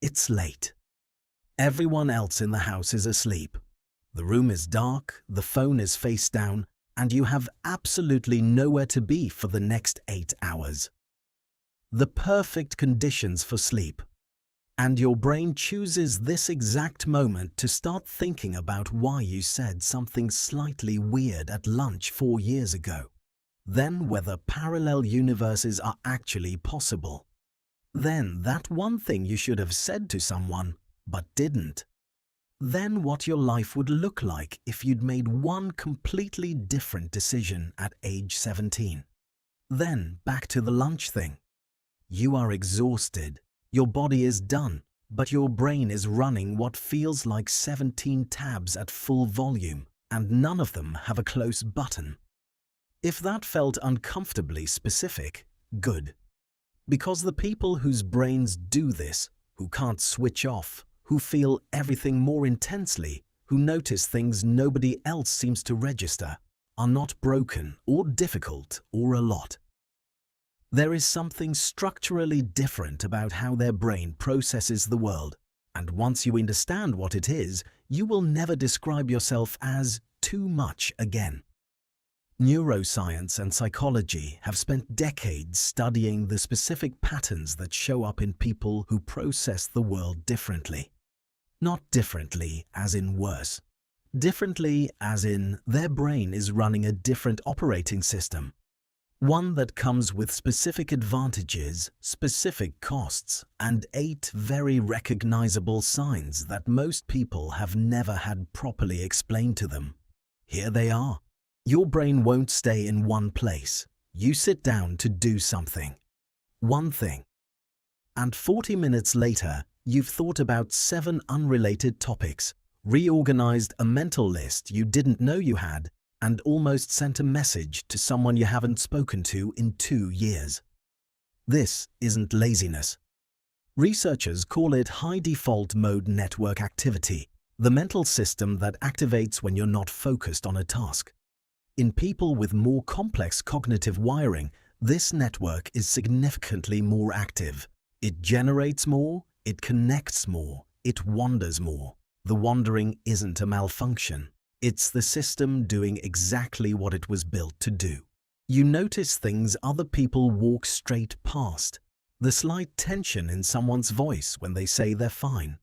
It's late. Everyone else in the house is asleep. The room is dark, the phone is face down, and you have absolutely nowhere to be for the next 8 hours. The perfect conditions for sleep. And your brain chooses this exact moment to start thinking about why you said something slightly weird at lunch 4 years ago. Then whether parallel universes are actually possible. Then that one thing you should have said to someone, but didn't. Then what your life would look like if you'd made one completely different decision at age 17. Then back to the lunch thing. You are exhausted, your body is done, but your brain is running what feels like 17 tabs at full volume, and none of them have a close button. If that felt uncomfortably specific, good. Because the people whose brains do this, who can't switch off, who feel everything more intensely, who notice things nobody else seems to register, are not broken or difficult or a lot. There is something structurally different about how their brain processes the world, and once you understand what it is, you will never describe yourself as too much again. Neuroscience and psychology have spent decades studying the specific patterns that show up in people who process the world differently. Not differently as in worse. Differently as in their brain is running a different operating system. One that comes with specific advantages, specific costs, and 8 very recognizable signs that most people have never had properly explained to them. Here they are. Your brain won't stay in one place. You sit down to do something. One thing. And 40 minutes later, you've thought about 7 unrelated topics, reorganized a mental list you didn't know you had, and almost sent a message to someone you haven't spoken to in 2 years. This isn't laziness. Researchers call it high default mode network activity, the mental system that activates when you're not focused on a task. In people with more complex cognitive wiring, this network is significantly more active. It generates more, it connects more, it wanders more. The wandering isn't a malfunction. It's the system doing exactly what it was built to do. You notice things other people walk straight past. The slight tension in someone's voice when they say they're fine.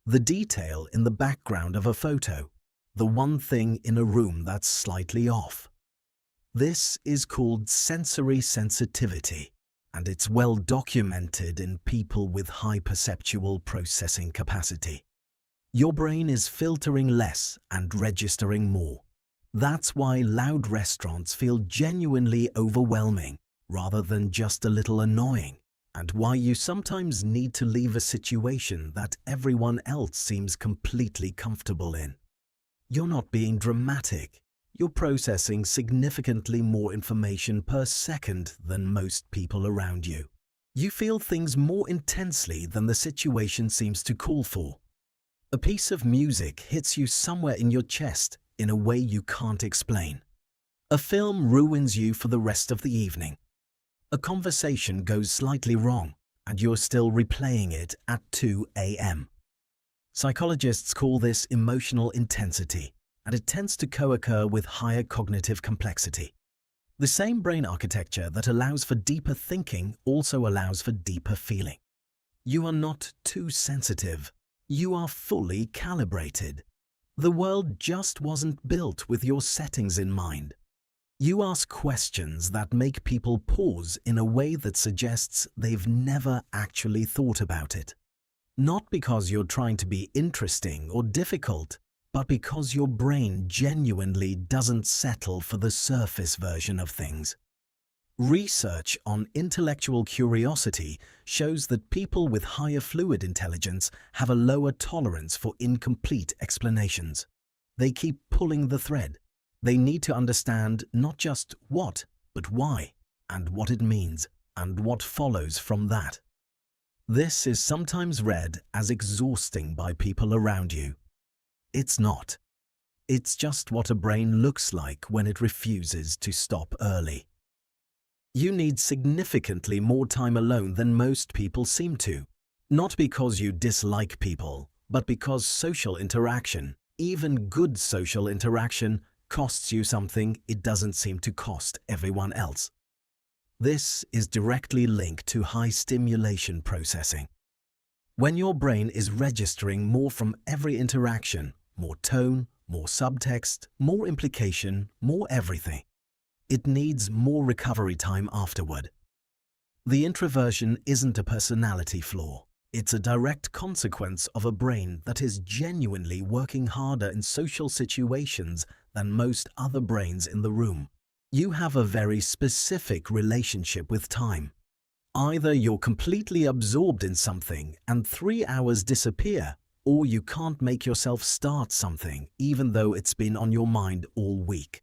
The detail in the background of a photo. The one thing in a room that's slightly off. This is called sensory sensitivity, and it's well documented in people with high perceptual processing capacity. Your brain is filtering less and registering more. That's why loud restaurants feel genuinely overwhelming rather than just a little annoying, and why you sometimes need to leave a situation that everyone else seems completely comfortable in. You're not being dramatic. You're processing significantly more information per second than most people around you. You feel things more intensely than the situation seems to call for. A piece of music hits you somewhere in your chest in a way you can't explain. A film ruins you for the rest of the evening. A conversation goes slightly wrong, and you're still replaying it at 2 a.m. Psychologists call this emotional intensity, and it tends to co-occur with higher cognitive complexity. The same brain architecture that allows for deeper thinking also allows for deeper feeling. You are not too sensitive. You are fully calibrated. The world just wasn't built with your settings in mind. You ask questions that make people pause in a way that suggests they've never actually thought about it. Not because you're trying to be interesting or difficult, but because your brain genuinely doesn't settle for the surface version of things. Research on intellectual curiosity shows that people with higher fluid intelligence have a lower tolerance for incomplete explanations. They keep pulling the thread. They need to understand not just what, but why, and what it means, and what follows from that. This is sometimes read as exhausting by people around you. It's not. It's just what a brain looks like when it refuses to stop early. You need significantly more time alone than most people seem to. Not because you dislike people, but because social interaction, even good social interaction, costs you something it doesn't seem to cost everyone else. This is directly linked to high stimulation processing. When your brain is registering more from every interaction, more tone, more subtext, more implication, more everything, it needs more recovery time afterward. The introversion isn't a personality flaw. It's a direct consequence of a brain that is genuinely working harder in social situations than most other brains in the room. You have a very specific relationship with time. Either you're completely absorbed in something and 3 hours disappear, or you can't make yourself start something even though it's been on your mind all week.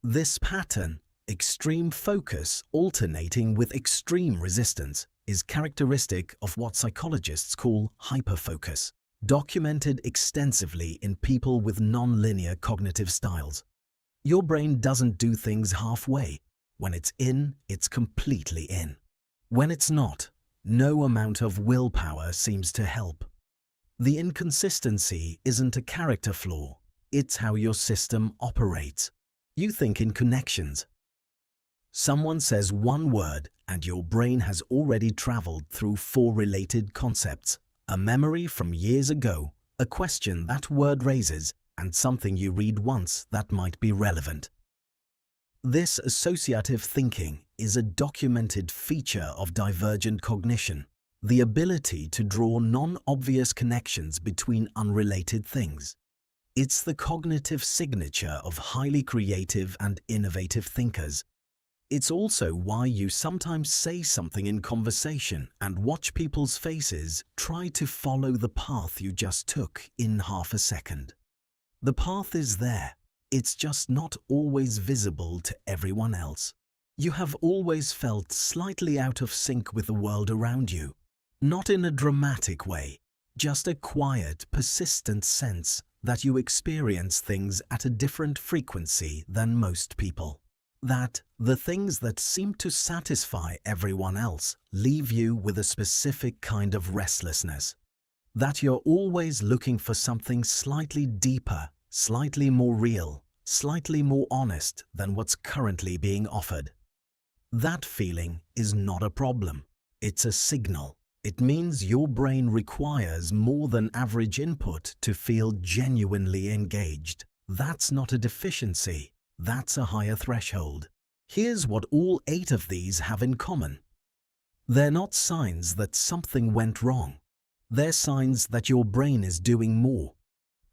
This pattern, extreme focus alternating with extreme resistance, is characteristic of what psychologists call hyperfocus, documented extensively in people with non-linear cognitive styles. Your brain doesn't do things halfway. When it's in, it's completely in. When it's not, no amount of willpower seems to help. The inconsistency isn't a character flaw, it's how your system operates. You think in connections. Someone says one word and your brain has already traveled through 4 related concepts: a memory from years ago, a question that word raises, and something you read once that might be relevant. This associative thinking is a documented feature of divergent cognition, the ability to draw non-obvious connections between unrelated things. It's the cognitive signature of highly creative and innovative thinkers. It's also why you sometimes say something in conversation and watch people's faces try to follow the path you just took in half a second. The path is there. It's just not always visible to everyone else. You have always felt slightly out of sync with the world around you. Not in a dramatic way, just a quiet, persistent sense that you experience things at a different frequency than most people. That the things that seem to satisfy everyone else leave you with a specific kind of restlessness. That you're always looking for something slightly deeper, slightly more real, slightly more honest than what's currently being offered. That feeling is not a problem. It's a signal. It means your brain requires more than average input to feel genuinely engaged. That's not a deficiency. That's a higher threshold. Here's what all 8 of these have in common. They're not signs that something went wrong. They're signs that your brain is doing more,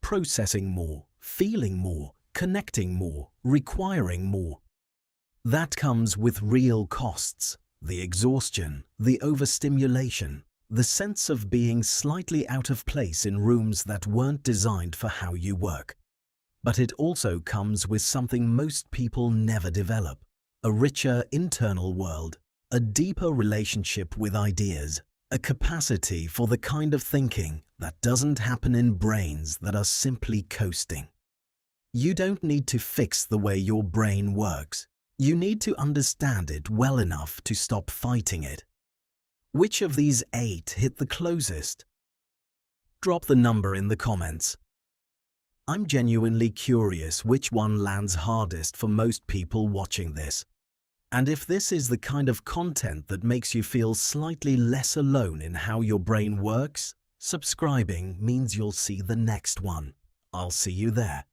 processing more, feeling more, connecting more, requiring more. That comes with real costs: the exhaustion, the overstimulation, the sense of being slightly out of place in rooms that weren't designed for how you work. But it also comes with something most people never develop: a richer internal world, a deeper relationship with ideas, a capacity for the kind of thinking that doesn't happen in brains that are simply coasting. You don't need to fix the way your brain works. You need to understand it well enough to stop fighting it. Which of these 8 hit the closest? Drop the number in the comments. I'm genuinely curious which one lands hardest for most people watching this. And if this is the kind of content that makes you feel slightly less alone in how your brain works, subscribing means you'll see the next one. I'll see you there.